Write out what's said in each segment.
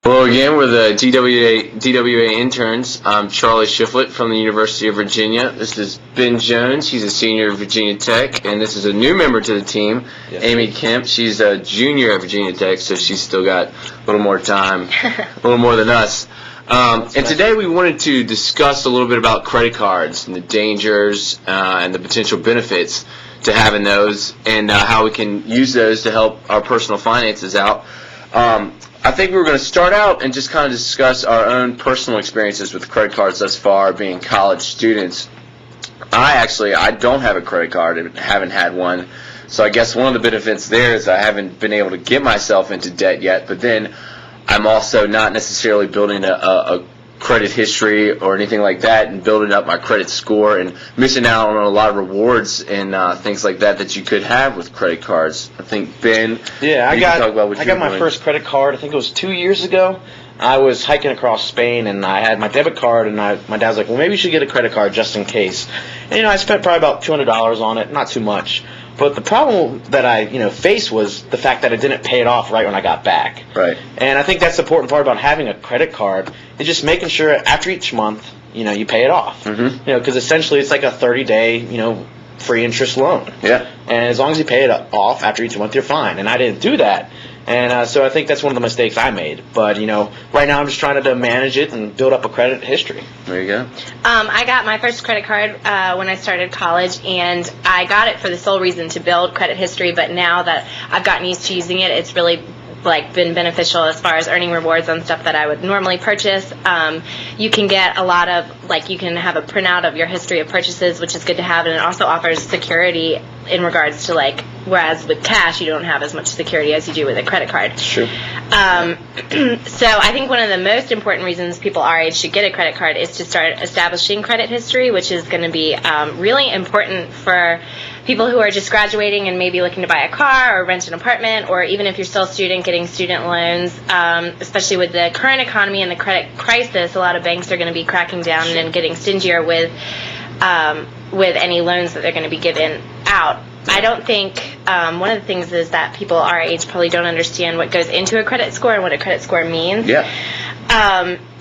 Hello again, we're the DWA interns. I'm Charlie Shiflett from the University of Virginia. This is Ben Jones. He's a senior at Virginia Tech, and this is a new member to the team, yes. Amy Kemp. She's a junior at Virginia Tech, so she's still got a little more time, a little more than us. And today we wanted to discuss a little bit about credit cards and the dangers and the potential benefits to having those, and how we can use those to help our personal finances out. I think we were going to start out and just kind of discuss our own personal experiences with credit cards thus far, being college students. I don't have a credit card and haven't had one, so I guess one of the benefits there is I haven't been able to get myself into debt yet, but then I'm also not necessarily building a credit history or anything like that and building up my credit score and missing out on a lot of rewards and things like that you could have with credit cards. I think, Ben, I got my first credit card, I think it was 2 years ago. I was hiking across Spain and I had my debit card, and my dad was like, well, maybe you should get a credit card just in case. And I spent probably about $200 on it, not too much. But the problem that I faced was the fact that I didn't pay it off right when I got back. Right. And I think that's the important part about having a credit card is just making sure after each month, you pay it off. Mm-hmm. Because essentially it's like a 30-day, free interest loan. Yeah. And as long as you pay it off after each month, you're fine. And I didn't do that. And so I think that's one of the mistakes I made. But, right now I'm just trying to manage it and build up a credit history. There you go. I got my first credit card when I started college, and I got it for the sole reason to build credit history. But now that I've gotten used to using it, it's really been beneficial as far as earning rewards on stuff that I would normally purchase. You can get a lot of, you can have a printout of your history of purchases, which is good to have, and it also offers security in regards to, whereas with cash you don't have as much security as you do with a credit card. Sure. So I think one of the most important reasons people our age should get a credit card is to start establishing credit history, which is going to be really important for people who are just graduating and maybe looking to buy a car or rent an apartment, or even if you're still a student, getting student loans. Especially with the current economy and the credit crisis, a lot of banks are going to be cracking down and getting stingier with any loans that they're going to be given out. I don't think one of the things is that people our age probably don't understand what goes into a credit score and what a credit score means. Yeah.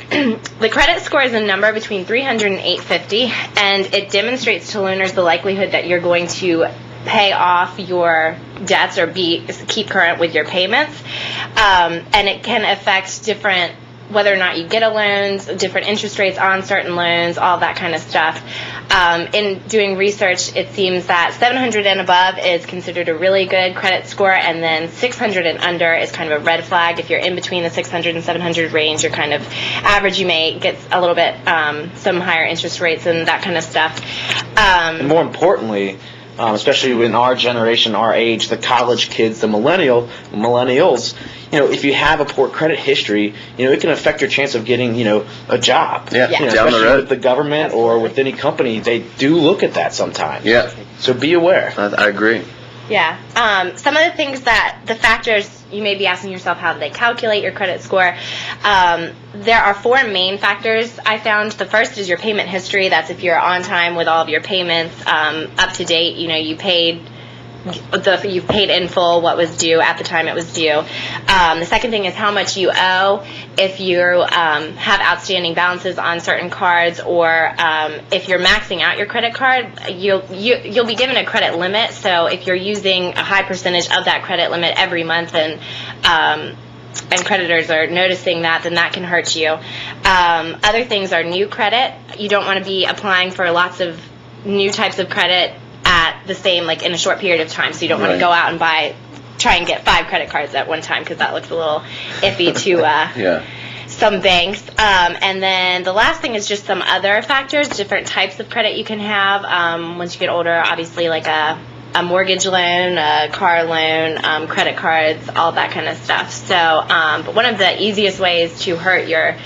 The credit score is a number between 300 and 850, and it demonstrates to loaners the likelihood that you're going to pay off your debts or keep current with your payments. And it can affect whether or not you get a loan, different interest rates on certain loans, all that kind of stuff. In doing research, it seems that 700 and above is considered a really good credit score, and then 600 and under is kind of a red flag. If you're in between the 600 and 700 range, you're kind of average. You may get a little bit some higher interest rates and that kind of stuff. And more importantly, especially in our generation, our age, the college kids, the millennials, if you have a poor credit history, it can affect your chance of getting, a job. Yeah, down the road. With the government or with any company, they do look at that sometimes. Yeah. So be aware. I agree. Yeah. Some of the factors, you may be asking yourself, how do they calculate your credit score? There are four main factors I found. The first is your payment history. That's if you're on time with all of your payments, up to date. You've paid in full what was due at the time it was due. The second thing is how much you owe. If you have outstanding balances on certain cards, or if you're maxing out your credit card, you'll be given a credit limit. So if you're using a high percentage of that credit limit every month, and creditors are noticing that, then that can hurt you. Other things are new credit. You don't want to be applying for lots of new types of credit at the same, in a short period of time. So you don't want to go out and try and get 5 credit cards at one time, because that looks a little iffy to some banks. And then the last thing is just some other factors, different types of credit you can have once you get older. Obviously, a mortgage loan, a car loan, credit cards, all that kind of stuff. So, but one of the easiest ways to hurt your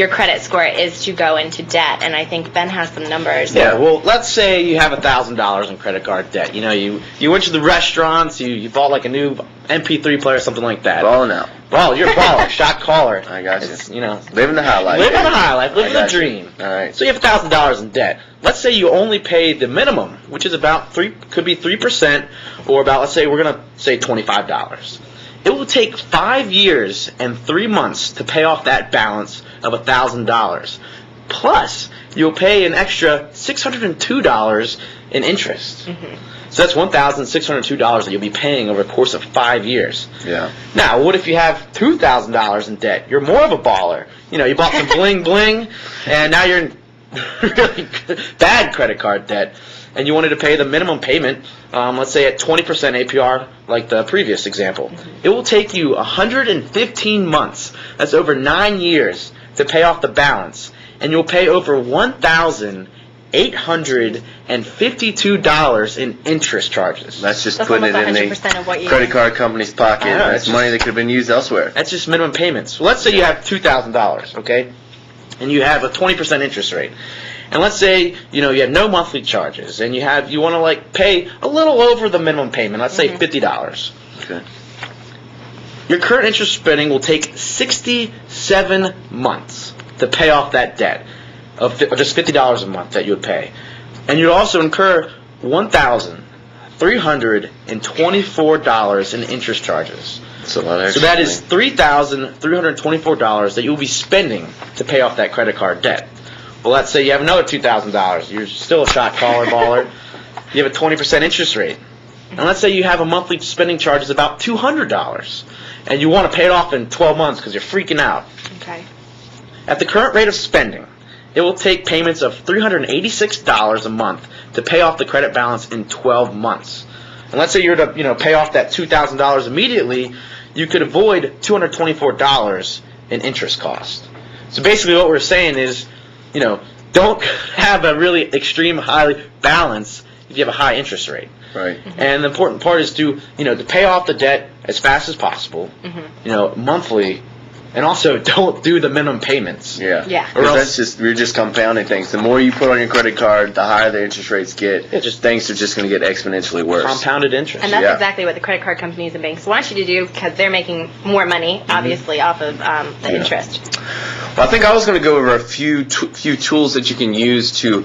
credit score is to go into debt, and I think Ben has some numbers. Yeah, well, let's say you have $1,000 in credit card debt. You went to the restaurants, you bought a new MP3 player, something like that. Balling out. Well, you're a baller, shot caller. I got you. Living the high life. Living the high life, living the dream. All right. So you have $1,000 in debt. Let's say you only pay the minimum, which is about could be 3%, or about, let's say we're gonna say $25. it will take 5 years and 3 months to pay off that balance of $1,000. Plus, you'll pay an extra $602 in interest. So that's $1,602 that you'll be paying over the course of 5 years. Yeah. Now, what if you have $2,000 in debt? You're more of a baller. You know, you bought some bling bling, and now you're in really bad credit card debt, and you wanted to pay the minimum payment, let's say at 20% APR, like the previous example. It will take you 115 months. That's over 9 years to pay off the balance, and you'll pay over $1,852 in interest charges. That's just That's putting it almost in 100% of what the you credit card company's pocket. I know, That's it's money that could have been used elsewhere. That's just minimum payments. Well, let's say you have $2,000, okay, and you have a 20% interest rate. And let's say, you know, you have no monthly charges, and you want to like pay a little over the minimum payment. Let's say $50. Okay. Your current interest spending will take 67 months to pay off that debt of just $50 a month that you would pay, and you'd also incur $1,324 in interest charges. That's a lot of So that is $3,324 that you'll be spending to pay off that credit card debt. Well, let's say you have another $2,000. You're still a shot caller baller. You have a 20% interest rate. And let's say you have a monthly spending charge is about $200. And you want to pay it off in 12 months because you're freaking out. Okay. At the current rate of spending, it will take payments of $386 a month to pay off the credit balance in 12 months. And let's say you're to, pay off that $2,000 immediately, you could avoid $224 in interest cost. So basically what we're saying is, don't have a really extreme high balance if you have a high interest rate. Right. And the important part is to pay off the debt as fast as possible, monthly, and also don't do the minimum payments. Yeah. Yeah. Or else you're just compounding things. The more you put on your credit card, the higher the interest rates get. Things are just going to get exponentially worse. Compounded interest. And that's exactly what the credit card companies and banks want you to do because they're making more money, obviously, off of the interest. Well, I think I was going to go over a few tools that you can use to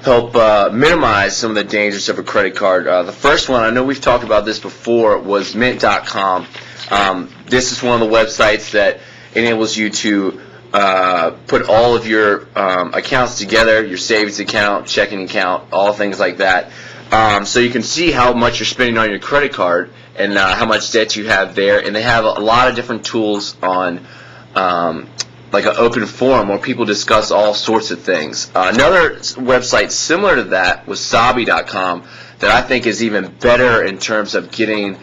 help minimize some of the dangers of a credit card. The first one, I know we've talked about this before, was Mint.com. This is one of the websites that enables you to put all of your accounts together, your savings account, checking account, all things like that. So you can see how much you're spending on your credit card and how much debt you have there. And they have a lot of different tools on like an open forum where people discuss all sorts of things. Another website similar to that was Sabi.com that I think is even better in terms of getting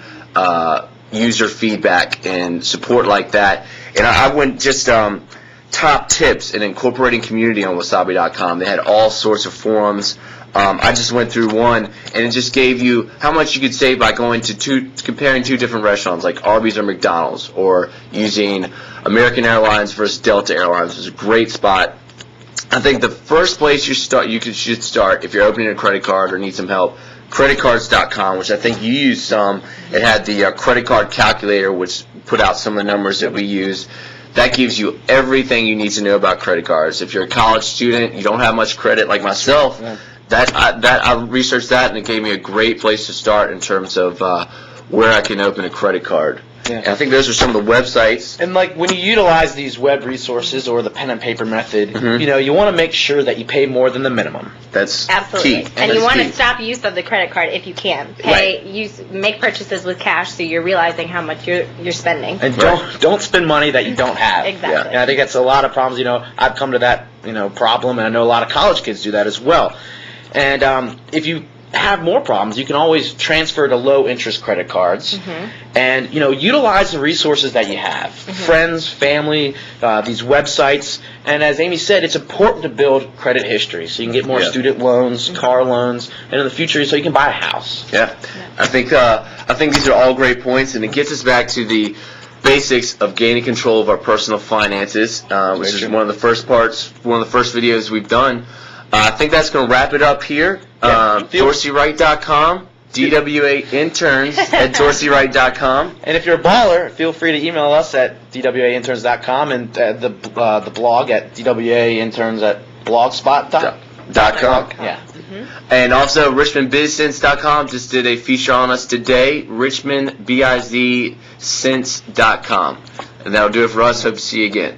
user feedback and support like that. And I went just top tips in incorporating community on Wasabi.com. They had all sorts of forums. I just went through one, and it just gave you how much you could save by going to comparing two different restaurants, like Arby's or McDonald's, or using American Airlines versus Delta Airlines. It was a great spot. I think the first place should start if you're opening a credit card or need some help, creditcards.com, which I think you used some. It had the credit card calculator, which put out some of the numbers that we use. That gives you everything you need to know about credit cards. If you're a college student, you don't have much credit like myself, I researched that, and it gave me a great place to start in terms of where I can open a credit card. Yeah. And I think those are some of the websites. And like when you utilize these web resources or the pen and paper method, you want to make sure that you pay more than the minimum. That's absolutely key. And you want to stop use of the credit card if you can. Make purchases with cash so you're realizing how much you're spending. And don't spend money that you don't have. Exactly. Yeah. And I think that's a lot of problems. I've come to that problem, and I know a lot of college kids do that as well. And if you have more problems, you can always transfer to low interest credit cards, and utilize the resources that you have, friends, family, these websites. And as Amy said, it's important to build credit history so you can get more student loans, car loans, and in the future so you can buy a house. I think these are all great points, and it gets us back to the basics of gaining control of our personal finances, which is one of the first videos we've done. I think that's going to wrap it up here. DorseyWright.com, DWA Interns at DorseyWright.com. And if you're a baller, feel free to email us at DWAInterns.com and the blog at DWAInterns at blogspot.com. Yeah. And also, RichmondBizSense.com just did a feature on us today. RichmondBizSense.com. And that'll do it for us. Hope to see you again.